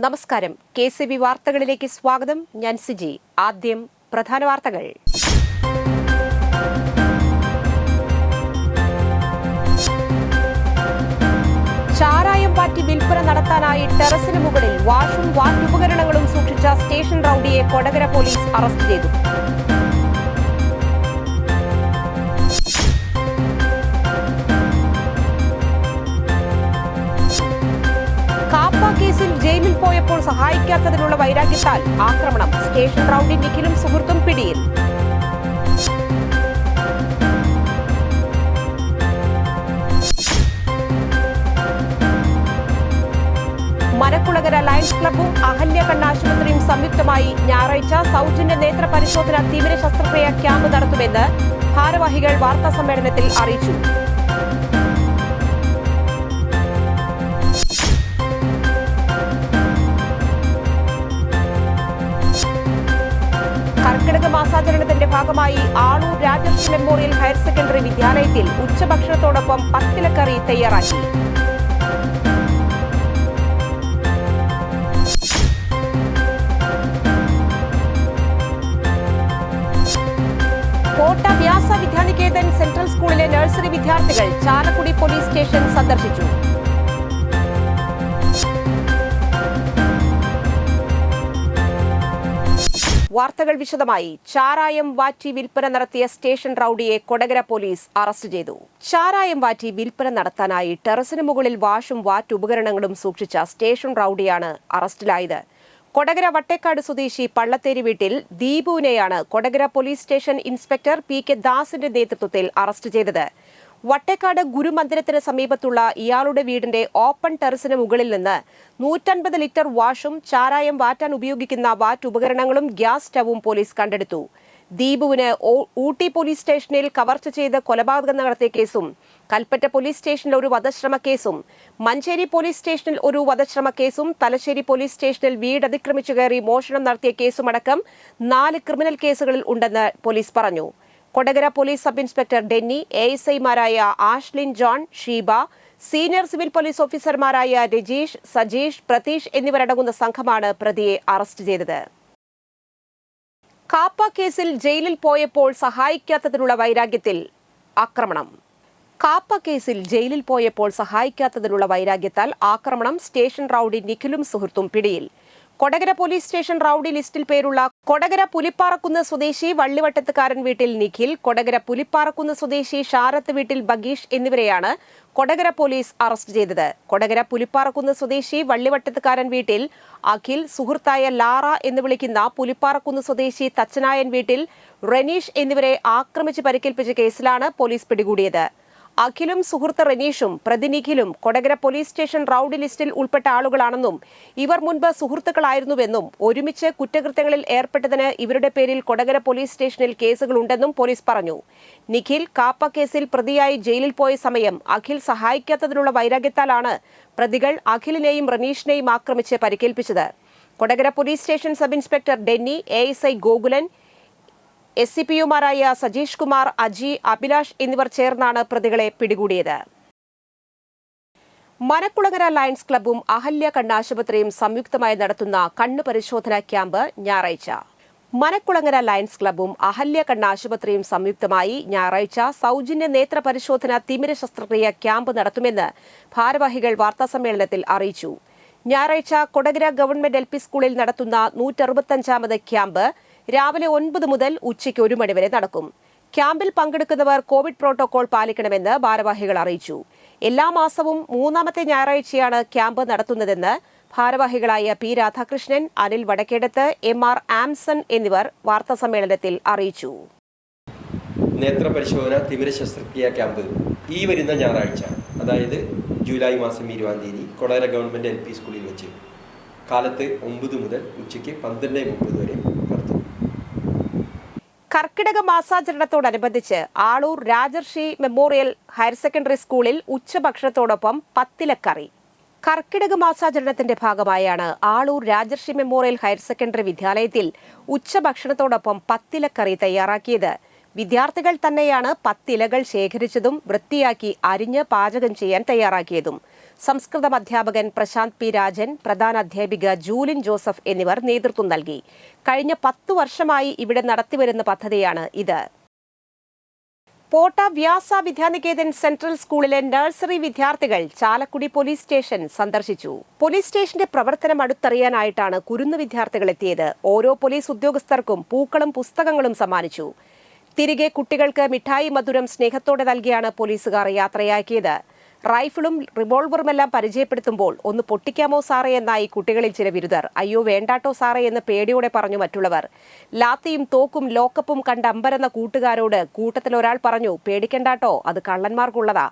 നമസ്കാരം. KCB വാർത്തകളിലേക്ക് സ്വാഗതം. ഞാൻ സിജി. ആദ്യം പ്രധാന വാർത്തകൾ. ചാരായം വാറ്റി വിൽപ്പന നടത്താനായി ടെറസിന് മുകളിൽ വാഷും വാറ്റുപകരണങ്ങളും സൂക്ഷിച്ച സ്റ്റേഷൻ റൌഡിയെ കൊടകര പോലീസ് അറസ്റ്റ് ചെയ്തു. കേസിൽ ജയിലിൽ പോയപ്പോൾ സഹായിക്കാത്തതിനുള്ള വൈരാഗ്യത്താൽ ആക്രമണം. സ്റ്റേഷൻ റൌഡി നിഖിലും സുഹൃത്തും പിടിയിൽ. മനക്കുളങ്ങര ലയൺസ് ക്ലബ്ബും അഹല്യ കണ്ണാശുപത്രിയും സംയുക്തമായി ഞായറാഴ്ച സൗജന്യ നേത്ര പരിശോധന തീവ്ര ശസ്ത്രക്രിയ ക്യാമ്പ് നടത്തുമെന്ന് ഭാരവാഹികൾ വാർത്താസമ്മേളനത്തിൽ അറിയിച്ചു. കർക്കിടക മാസാചരണത്തിന്റെ ഭാഗമായി ആളൂർ രാജർഷി മെമ്മോറിയൽ ഹയർ സെക്കൻഡറി വിദ്യാലയത്തിൽ ഉച്ചഭക്ഷണത്തോടൊപ്പം പത്തിലക്കറി തയ്യാറാക്കി. കോട്ട വ്യാസ വിദ്യാനികേതൻ സെൻട്രൽ സ്കൂളിലെ നഴ്സറി വിദ്യാർത്ഥികൾ ചാലക്കുടി പോലീസ് സ്റ്റേഷൻ സന്ദർശിച്ചു. വാർത്തകൾ വിശദമായി. ചാരായം വാറ്റി വിൽപ്പന നടത്തിയ സ്റ്റേഷൻ റൌഡിയെ കൊടകര പോലീസ് അറസ്റ്റ് ചെയ്തു. ചാരായം വാറ്റി വിൽപ്പന നടത്താനായി ടെറസിന് മുകളിൽ വാഷും വാറ്റുപകരണങ്ങളും സൂക്ഷിച്ച സ്റ്റേഷൻ റൌഡിയാണ് അറസ്റ്റിലായത്. കൊടകര വട്ടേക്കാട് സ്വദേശി പള്ളത്തേരി വീട്ടിൽ ദീപുവിനെയാണ് Kodakara police station inspector PK ദാസിന്റെ നേതൃത്വത്തിൽ അറസ്റ്റ് ചെയ്തത്. വട്ടേക്കാട് ഗുരുമന്ദിരത്തിന് സമീപത്തുള്ള ഇയാളുടെ വീടിന്റെ ഓപ്പൺ ടെറസിന് മുകളിൽ നിന്ന് 150 ലിറ്റർ വാഷും ചാരായം വാറ്റാൻ ഉപയോഗിക്കുന്ന വാറ്റുപകരണങ്ങളും ഗ്യാസ് സ്റ്റവും പോലീസ് കണ്ടെടുത്തു. ദീപുവിന് ഊട്ടി പോലീസ് സ്റ്റേഷനിൽ കവർച്ച ചെയ്ത് കൊലപാതകം നടത്തിയ കേസും, കൽപ്പറ്റ പോലീസ് സ്റ്റേഷനിൽ ഒരു വധശ്രമ കേസും, മഞ്ചേരി പോലീസ് സ്റ്റേഷനിൽ ഒരു വധശ്രമ കേസും, തലശ്ശേരി പോലീസ് സ്റ്റേഷനിൽ വീട് അതിക്രമിച്ചു കയറി മോഷണം നടത്തിയ കേസുമടക്കം 4 ക്രിമിനൽ കേസുകളിൽ ഉണ്ടെന്ന് പോലീസ് പറഞ്ഞു. Kodakara police sub inspector Denny, ASI-മാരായ Ashlin John, Sheeba, senior civil police ഓഫീസർമാരായ രജീഷ്, സജീഷ്, പ്രതീഷ് എന്നിവരടങ്ങുന്ന സംഘമാണ് പ്രതിയെ അറസ്റ്റ് ചെയ്തത്. കാപ്പ കേസിൽ ജയിലിൽ പോയപ്പോൾ സഹായിക്കാത്തതിനുള്ള വൈരാഗ്യത്തിൽ ആക്രമണം. കാപ്പ കേസിൽ ജയിലിൽ പോയപ്പോൾ സഹായിക്കാത്തതിനുള്ള വൈരാഗ്യത്താൽ ആക്രമണം. സ്റ്റേഷൻ റൌഡി നിഖിലും സുഹൃത്തും പിടിയിൽ. കൊടകര പോലീസ് സ്റ്റേഷൻ റൌഡി ലിസ്റ്റിൽ പേരുള്ള കൊടകര പുലിപ്പാറക്കുന്ന് സ്വദേശി വള്ളിവട്ടത്തുകാരൻ വീട്ടിൽ നിഖിൽ, കൊടകര പുലിപ്പാറക്കുന്ന് സ്വദേശി ഷാരത്ത് വീട്ടിൽ ബഗീഷ് എന്നിവരെയാണ് കൊടകര പോലീസ് അറസ്റ്റ് ചെയ്തത്. കൊടകര പുലിപ്പാറക്കുന്ന് സ്വദേശി വള്ളിവട്ടത്തുകാരൻ വീട്ടിൽ അഖിൽ, സുഹൃത്തായ ലാറ എന്ന് വിളിക്കുന്ന പുലിപ്പാറക്കുന്ന് സ്വദേശി തച്ചനായൻ വീട്ടിൽ റനീഷ് എന്നിവരെ ആക്രമിച്ച് പരിക്കേൽപ്പിച്ച കേസിലാണ് പോലീസ് പിടികൂടിയത്. അഖിലും സുഹൃത്ത് റനീഷും പ്രതി നിഖിലും കൊടകര പോലീസ് സ്റ്റേഷൻ റൌഡി ലിസ്റ്റിൽ ഉൾപ്പെട്ട ആളുകളാണെന്നും ഇവർ മുൻപ് സുഹൃത്തുക്കളായിരുന്നുവെന്നും ഒരുമിച്ച് കുറ്റകൃത്യങ്ങളിൽ ഏർപ്പെട്ടതിന് ഇവരുടെ പേരിൽ കൊടകര പോലീസ് സ്റ്റേഷനിൽ കേസുകളുണ്ടെന്നും പോലീസ് പറഞ്ഞു. നിഖിൽ കാപ്പ കേസിൽ പ്രതിയായി ജയിലിൽ പോയ സമയം അഖിൽ സഹായിക്കാത്തതിനുള്ള വൈരാഗ്യത്താലാണ് പ്രതികൾ അഖിലിനെയും റനീഷിനെയും ആക്രമിച്ച് പരിക്കേൽപ്പിച്ചത്. Kodakara police station sub inspector Denny, ASI Gokulan, SCPUമാരായ സജീഷ് കുമാർ, അജി, അഭിലാഷ് എന്നിവർ ചേർന്നാണ് പ്രതികളെ പിടികൂടിയത്. മനക്കുളങ്ങര ലയൺസ് ക്ലബ്ബും അഹല്യ കണ്ണാശുപത്രിയും സംയുക്തമായി നടത്തുന്ന കണ്ണു പരിശോധനാ ക്യാമ്പ് ഞായറാഴ്ച. മനക്കുളങ്ങര ലയൺസ് ക്ലബ്ബും അഹല്യ കണ്ണാശുപത്രിയും സംയുക്തമായി ഞായറാഴ്ച സൗജന്യ നേത്ര പരിശോധന തിമിര ശസ്ത്രക്രിയ ക്യാമ്പ് നടത്തുമെന്ന് ഭാരവാഹികൾ വാർത്താസമ്മേളനത്തിൽ അറിയിച്ചു. ഞായറാഴ്ച കൊടകര ഗവൺമെന്റ് LP സ്കൂളിൽ നടത്തുന്ന 165ാമത് ക്യാമ്പ് രാവിലെ 9 മുതൽ ഉച്ചയ്ക്ക് 1 മണി വരെ നടക്കും. ക്യാമ്പിൽ പങ്കെടുക്കുന്നവർ കോവിഡ് പ്രോട്ടോകോൾ പാലിക്കണമെന്ന് ഭാരവാഹികൾ അറിയിച്ചു. എല്ലാ മാസവും 3ാമത്തെ ഞായറാഴ്ചയാണ് ക്യാമ്പ് നടത്തുന്നതെന്ന് ഭാരവാഹികളായ P രാധാകൃഷ്ണൻ, അനിൽ വടക്കേടത്ത്, MR ആംസൺ എന്നിവർ വാർത്താസമ്മേളനത്തിൽ അറിയിച്ചു. നേത്രപരിശോധന തിമിര ശസ്ത്രക്രിയ ക്യാമ്പ് ഈ വരുന്ന ഞായറാഴ്ച, അതായത് ജൂലൈ മാസം 20-ാം തീയതി കൊടകര ഗവൺമെന്റ് LP സ്കൂളിൽ വെച്ച് കാലത്ത് 9 മുതൽ ഉച്ചയ്ക്ക് 12:30 വരെ നടത്തും. കർക്കിടക മാസാചരണത്തോടനുബന്ധിച്ച് ആളൂർ രാജർഷി മെമ്മോറിയൽ ഹയർ സെക്കൻഡറി സ്കൂളിൽ ഉച്ചഭക്ഷണത്തോടൊപ്പം പത്തിലക്കറി. കർക്കിടക മാസാചരണത്തിന്റെ ഭാഗമായാണ് ആളൂർ രാജർഷി മെമ്മോറിയൽ ഹയർ സെക്കൻഡറി വിദ്യാലയത്തിൽ ഉച്ചഭക്ഷണത്തോടൊപ്പം പത്തിലക്കറി തയ്യാറാക്കിയത്. വിദ്യാർത്ഥികൾ തന്നെയാണ് 10 ഇലകൾ ശേഖരിച്ചതും വൃത്തിയാക്കി അരിഞ്ഞ് പാചകം ചെയ്യാൻ തയ്യാറാക്കിയതും. സംസ്കൃതം അധ്യാപകൻ പ്രശാന്ത് പി രാജൻ, പ്രധാന അധ്യാപിക ജൂലിൻ ജോസഫ് എന്നിവർ നേതൃത്വം നൽകി. കഴിഞ്ഞ 10 വർഷമായി ഇവിടെ നടത്തിവരുന്ന പദ്ധതിയാണ് ഇത്. പോട്ട വ്യാസ വിദ്യാനികേതൻ സെൻട്രൽ സ്കൂളിലെ നഴ്സറി വിദ്യാർത്ഥികൾ ചാലക്കുടി പോലീസ് സ്റ്റേഷൻ സന്ദർശിച്ചു. പോലീസ് സ്റ്റേഷന്റെ പ്രവർത്തനം അടുത്തറിയാനായിട്ടാണ് കുരുന്ന് വിദ്യാർത്ഥികൾ എത്തിയത്. ഓരോ പോലീസ് ഉദ്യോഗസ്ഥർക്കും പൂക്കളും പുസ്തകങ്ങളും സമ്മാനിച്ചു. തിരികെ കുട്ടികൾക്ക് മിഠായി മധുരം സ്നേഹത്തോടെ നൽകിയാണ് പോലീസുകാർ യാത്രയാക്കിയത്. റൈഫിളും റിവോൾവറുമെല്ലാം പരിചയപ്പെടുത്തുമ്പോൾ ഒന്ന് പൊട്ടിക്കാമോ സാറേ എന്നായി കുട്ടികളിൽ ചില ബിരുദർ. അയ്യോ വേണ്ടാട്ടോ സാറേ എന്ന് പേടിയോടെ പറഞ്ഞു മറ്റുള്ളവർ. ലാത്തിയും തോക്കും ലോക്കപ്പും കണ്ട് അമ്പരന്ന കൂട്ടുകാരോട് കൂട്ടത്തിൽ ഒരാൾ പറഞ്ഞു, പേടിക്കണ്ടാട്ടോ, അത് കള്ളന്മാർക്കുള്ളതാ.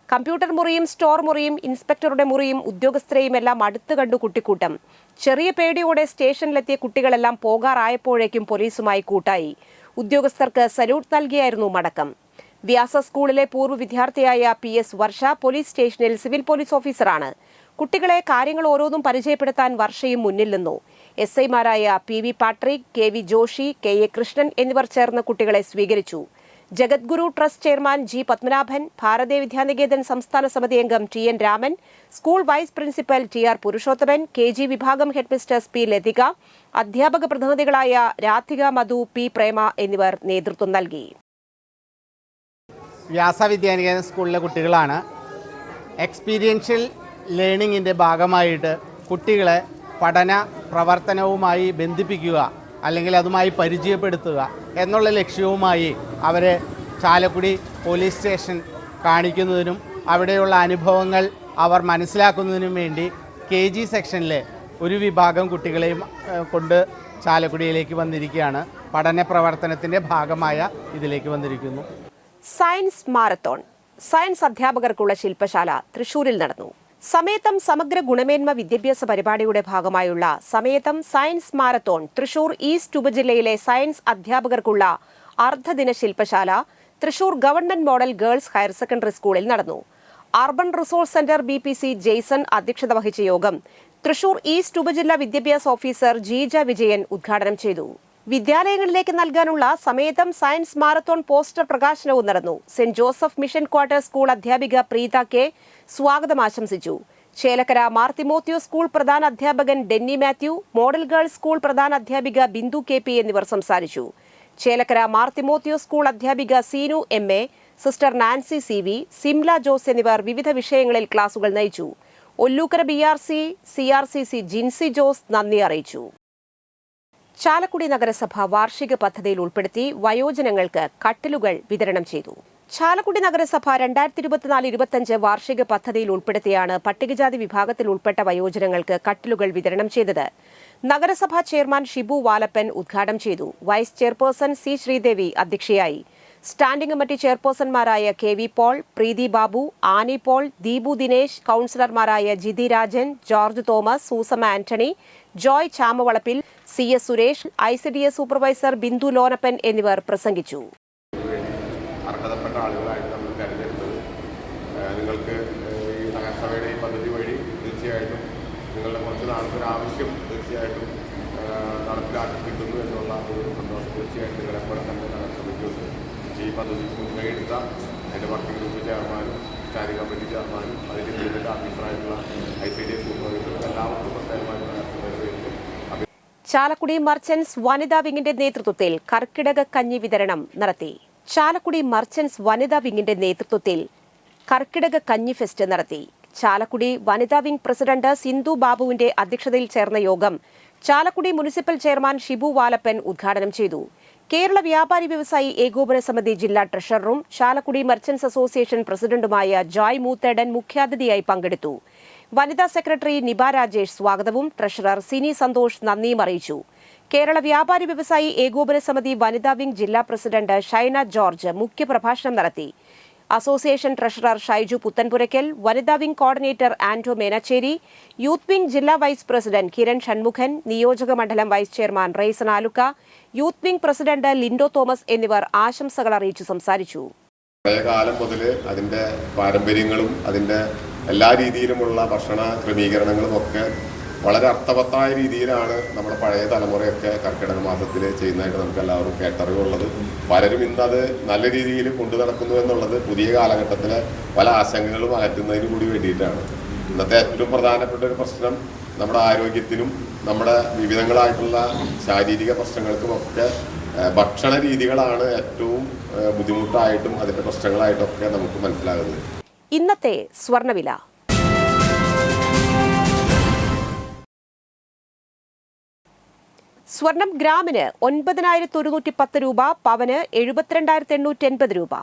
കമ്പ്യൂട്ടർ മുറിയും സ്റ്റോർ മുറിയും ഇൻസ്പെക്ടറുടെ മുറിയും ഉദ്യോഗസ്ഥരെയും എല്ലാം അടുത്ത് കണ്ടു കുട്ടിക്കൂട്ടം. ചെറിയ പേടിയോടെ സ്റ്റേഷനിലെത്തിയ കുട്ടികളെല്ലാം പോകാറായപ്പോഴേക്കും പോലീസുമായി കൂട്ടായി. ഉദ്യോഗസ്ഥർക്ക് സല്യൂട്ട് നൽകിയായിരുന്നു മടക്കം. വ്യാസ സ്കൂളിലെ പൂർവ്വ വിദ്യാർത്ഥിയായ PS വർഷ പോലീസ് സ്റ്റേഷനിൽ സിവിൽ പോലീസ് ഓഫീസറാണ്. കുട്ടികളെ കാര്യങ്ങൾ ഓരോന്നും പരിചയപ്പെടുത്താൻ വർഷയും മുന്നിൽ നിന്നു. SI-മാരായ PV Patrick, KV Joshi, KA Krishnan എന്നിവർ ചേർന്ന് കുട്ടികളെ സ്വീകരിച്ചു. Jagadguru trust chairman G Padmanabhan, Bharatiya Vidyaniketan സംസ്ഥാന സമിതി അംഗം TN Raman, school vice principal TR Purushothaman, KG വിഭാഗം ഹെഡ്മിസ്റ്റേഴ്സ് P ലതിക, അധ്യാപക പ്രതിനിധികളായ രാധിക, മധു, P പ്രേമ എന്നിവർ നേതൃത്വം നൽകി. വ്യാസ വിദ്യാനികേതൻ സ്കൂളിലെ കുട്ടികളാണ്. എക്സ്പീരിയൻഷ്യൽ ലേണിങ്ങിൻ്റെ ഭാഗമായിട്ട് കുട്ടികളെ പഠന പ്രവർത്തനവുമായി ബന്ധിപ്പിക്കുക, അല്ലെങ്കിൽ അതുമായി പരിചയപ്പെടുത്തുക എന്നുള്ള ലക്ഷ്യവുമായി അവരെ ചാലക്കുടി പോലീസ് സ്റ്റേഷൻ കാണിക്കുന്നതിനും അവിടെയുള്ള അനുഭവങ്ങൾ അവർ മനസ്സിലാക്കുന്നതിനും വേണ്ടി KG സെക്ഷനിലെ ഒരു വിഭാഗം കുട്ടികളെയും കൊണ്ട് ചാലക്കുടിയിലേക്ക് വന്നിരിക്കുകയാണ്. പഠന പ്രവർത്തനത്തിൻ്റെ ഭാഗമായ ഇതിലേക്ക് വന്നിരിക്കുന്നു. Science marathon. സയൻസ് അധ്യാപകർക്കുള്ള ശില്പശാല തൃശൂരിൽ നടന്നു. സമയത്തം സമഗ്ര ഗുണമേന്മ വിദ്യാഭ്യാസ പരിപാടിയുടെ ഭാഗമായുള്ള സമയത്തം സയൻസ് മാരത്തോൺ തൃശൂർ ഈസ്റ്റ് ഉപജില്ലയിലെ സയൻസ് അധ്യാപകർക്കുള്ള അർദ്ധദിന ശില്പശാല Thrissur government model girls higher secondary സ്കൂളിൽ നടന്നു. Urban resource centre BPC Jaison അധ്യക്ഷത വഹിച്ച യോഗം തൃശൂർ ഈസ്റ്റ് ഉപജില്ലാ വിദ്യാഭ്യാസ ഓഫീസർ ജീജ വിജയൻ ഉദ്ഘാടനം ചെയ്തു. വിദ്യാലയങ്ങളിലേക്ക് നൽകാനുള്ള സമയത്തം സയൻസ് മാരത്തോൺ പോസ്റ്റർ പ്രകാശനവും നടന്നു. Saint Joseph mission quarter school അധ്യാപിക പ്രീത K സ്വാഗതം ആശംസിച്ചു. ചേലക്കര മാർ തിമോത്തിയോ സ്കൂൾ പ്രധാന അധ്യാപകൻ Denny Mathew, model girls school പ്രധാന അധ്യാപിക ബിന്ദു KP എന്നിവർ സംസാരിച്ചു. ചേലക്കര മാർ തിമോത്തിയോ സ്കൂൾ അധ്യാപിക Seenu MA, sister Nancy CV, Simla Jose എന്നിവർ വിവിധ വിഷയങ്ങളിൽ ക്ലാസുകൾ നയിച്ചു. ഒല്ലൂക്കര BRC CRCC ജിൻസി ജോസ് നന്ദി അറിയിച്ചു. ചാലക്കുടി നഗരസഭ വാർഷിക പദ്ധതിയിൽ ഉൾപ്പെടുത്തി വയോജനങ്ങൾക്ക് കട്ടിലുകൾ വിതരണം ചെയ്തു. ചാലക്കുടി നഗരസഭ 2024-25 വാർഷിക പദ്ധതിയിൽ ഉൾപ്പെടുത്തിയാണ് പട്ടികജാതി വിഭാഗത്തിൽ ഉൾപ്പെട്ട വയോജനങ്ങൾക്ക് കട്ടിലുകൾ വിതരണം ചെയ്തത്. നഗരസഭാ ചെയർമാൻ ഷിബു വാലപ്പൻ ഉദ്ഘാടനം ചെയ്തു. വൈസ് ചെയർപേഴ്സൺ C ശ്രീദേവി അധ്യക്ഷയായി. സ്റ്റാൻഡിംഗ് കമ്മിറ്റി ചെയർപേഴ്സൺമാരായ KV പോൾ, പ്രീതി ബാബു, ആനി പോൾ, ദീപു ദിനേശ്, കൌൺസിലർമാരായ Jithi Rajan, George Thomas, Susamma Antony, Joy Chamavalappil, CS Suresh, ICDS supervisor Bindu Lonappan എന്നിവർ പ്രസംഗിച്ചു. അർഹതപ്പെട്ട ആളുകളായിട്ട് നമ്മൾ തിരഞ്ഞെടുത്തത് നിങ്ങൾക്ക് ഈ നഗരസഭയുടെ ഈ പദ്ധതി വഴി തീർച്ചയായിട്ടും നിങ്ങളുടെ കുറച്ച് നാളത്തെ ഒരു ആവശ്യം തീർച്ചയായിട്ടും നടപ്പിലാക്കി കിട്ടുന്നു എന്നുള്ള ഒരു സന്തോഷം തീർച്ചയായിട്ടും നിങ്ങളെപ്പോലെ തന്നെ നഗരസഭയ്ക്കുണ്ട്. ഈ പദ്ധതിക്ക് മുൻകൈ എടുത്ത അതിൻ്റെ വർക്കിംഗ് ഗ്രൂപ്പ് ചെയർമാനും സ്റ്റാൻഡിംഗ് കമ്മിറ്റി ചെയർമാനും അതിൻ്റെ കൂടുതൽ അഭിപ്രായമുള്ള ICDS സൂപ്പർവൈസറും എല്ലാവർക്കും പ്രത്യേകമായിട്ട് നഗരസഭയുടെ പേരിൽ. ചാലക്കുടി മർച്ചന്റ്സ് വനിതാ വിങ്ങിന്റെ നേതൃത്വത്തിൽ കർക്കിടക കഞ്ഞി വിതരണം നടത്തി. ചാലക്കുടി മർച്ചന്റ്സ് വനിതാ വിങ്ങിന്റെ നേതൃത്വത്തിൽ കർക്കിടക കഞ്ഞി ഫെസ്റ്റ് നടത്തി. ചാലക്കുടി വനിതാ വിംഗ് പ്രസിഡന്റ് സിന്ധു ബാബുവിന്റെ അധ്യക്ഷതയിൽ ചേർന്ന യോഗം ചാലക്കുടി മുനിസിപ്പൽ ചെയർമാൻ ഷിബു വാലപ്പൻ ഉദ്ഘാടനം ചെയ്തു. കേരള വ്യാപാരി വ്യവസായി ഏകോപന സമിതി ജില്ലാ ട്രഷററും ചാലക്കുടി മർച്ചന്റ്സ് അസോസിയേഷൻ പ്രസിഡന്റുമായ ജോയ് മൂത്തേടൻ മുഖ്യാതിഥിയായി പങ്കെടുത്തു. വനിതാ സെക്രട്ടറി നിബ രാജേഷ് സ്വാഗതവും ട്രഷറർ സിനി സന്തോഷ് നന്ദിയും അറിയിച്ചു. കേരള വ്യാപാരി വ്യവസായി ഏകോപന സമിതി വനിതാ വിംഗ് ജില്ലാ പ്രസിഡന്റ് ഷൈന ജോർജ് മുഖ്യപ്രഭാഷണം നടത്തി. അസോസിയേഷൻ ട്രഷറർ ഷൈജു പുത്തൻപുരയ്ക്കൽ, വനിതാ wing coordinator Anto Menachery, youth wing ജില്ലാ വൈസ് പ്രസിഡന്റ് കിരൺ ഷൺമുഖൻ, നിയോജക മണ്ഡലം vice chairman Raisan Alukka, youth wing president Lindo Thomas എന്നിവർ ആശംസകൾ അറിയിച്ചു സംസാരിച്ചു. പഴയകാലം മുതൽ അതിൻ്റെ പാരമ്പര്യങ്ങളും അതിൻ്റെ എല്ലാ രീതിയിലുമുള്ള ഭക്ഷണ ക്രമീകരണങ്ങളും ഒക്കെ വളരെ അർത്ഥവത്തായ രീതിയിലാണ് നമ്മുടെ പഴയ തലമുറയൊക്കെ കർക്കിടക മാസത്തിൽ ചെയ്യുന്നതായിട്ട് നമുക്ക് എല്ലാവർക്കും കേട്ടറിവുള്ളത്. പലരും ഇന്നത് നല്ല രീതിയിൽ കൊണ്ടു നടക്കുന്നു എന്നുള്ളത് പുതിയ കാലഘട്ടത്തിലെ പല ആശങ്കകളും അകറ്റുന്നതിന് കൂടി വേണ്ടിയിട്ടാണ്. ഇന്നത്തെ ഏറ്റവും പ്രധാനപ്പെട്ട ഒരു പ്രശ്നം നമ്മുടെ ആരോഗ്യത്തിനും നമ്മുടെ വിവിധങ്ങളായിട്ടുള്ള ശാരീരിക പ്രശ്നങ്ങൾക്കുമൊക്കെ ഭക്ഷണ രീതികളാണ് ഏറ്റവും ബുദ്ധിമുട്ടായിട്ടും അതിൻ്റെ പ്രശ്നങ്ങളായിട്ടൊക്കെ നമുക്ക് മനസ്സിലാകുന്നത്. ഇന്നത്തെ സ്വർണ്ണവില. സ്വർണം ഗ്രാമിന് 9,110 രൂപ, പവന് 72,880 രൂപ.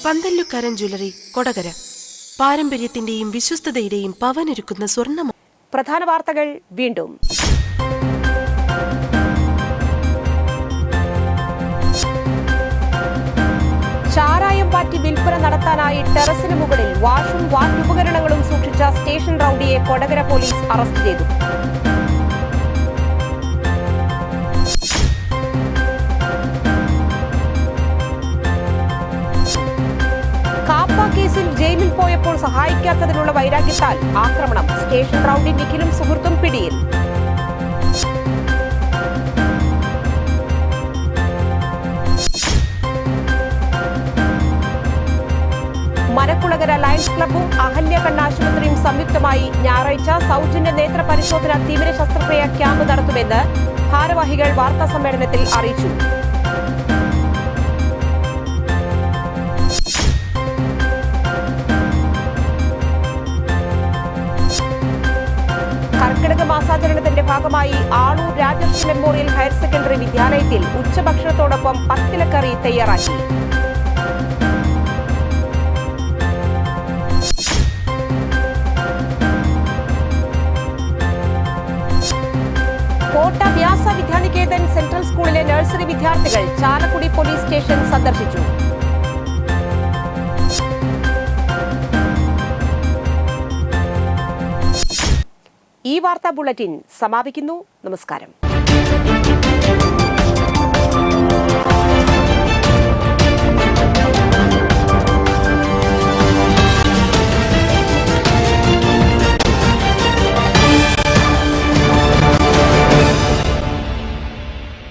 പന്തല്ലുക്കാരൻ ജ്വല്ലറി, കൊടകര. പാരമ്പര്യത്തിന്റെയും വിശ്വസ്തതയുടെയും പവനൊരുക്കുന്ന സ്വർണ്ണ. പ്രധാന വാർത്തകൾ വീണ്ടും. ചാരായം പാറ്റി വിൽപ്പന നടത്താനായി ടെറസിന് മുകളിൽ വാഷും വാറ്റുപകരണങ്ങളും സൂക്ഷിച്ച സ്റ്റേഷൻ റൌഡിയെ കൊടകര പോലീസ് അറസ്റ്റ് ചെയ്തു. കേസിൽ ജയിലിൽ പോയപ്പോൾ സഹായിക്കാത്തതിനുള്ള വൈരാഗ്യത്താൽ ആക്രമണം. സ്റ്റേഷൻ റൌഡി നിഖിലും സുഹൃത്തും പിടിയിൽ. മനക്കുളകര ലയൺസ് ക്ലബ്ബും അഹല്യ കണ്ണാശുപത്രിയും സംയുക്തമായി ഞായറാഴ്ച സൗജന്യ നേത്ര പരിശോധന തീവ്ര ശസ്ത്രക്രിയ ക്യാമ്പ് നടത്തുമെന്ന് ഭാരവാഹികൾ വാർത്താസമ്മേളനത്തിൽ അറിയിച്ചു. കർക്കിടക മാസാചരണത്തിന്റെ ഭാഗമായി ആളൂർ രാജർഷി മെമ്മോറിയൽ ഹയർ സെക്കൻഡറി വിദ്യാലയത്തിൽ ഉച്ചഭക്ഷണത്തോടൊപ്പം പത്തിലക്കറി തയ്യാറാക്കി. കോട്ട വ്യാസ വിദ്യാനികേതൻ സെൻട്രൽ സ്കൂളിലെ നഴ്സറി വിദ്യാർത്ഥികൾ ചാലക്കുടി പോലീസ് സ്റ്റേഷൻ സന്ദർശിച്ചു. ഈ വാർത്താ ബുള്ളറ്റിൻ സമാപിക്കുന്നു. നമസ്കാരം.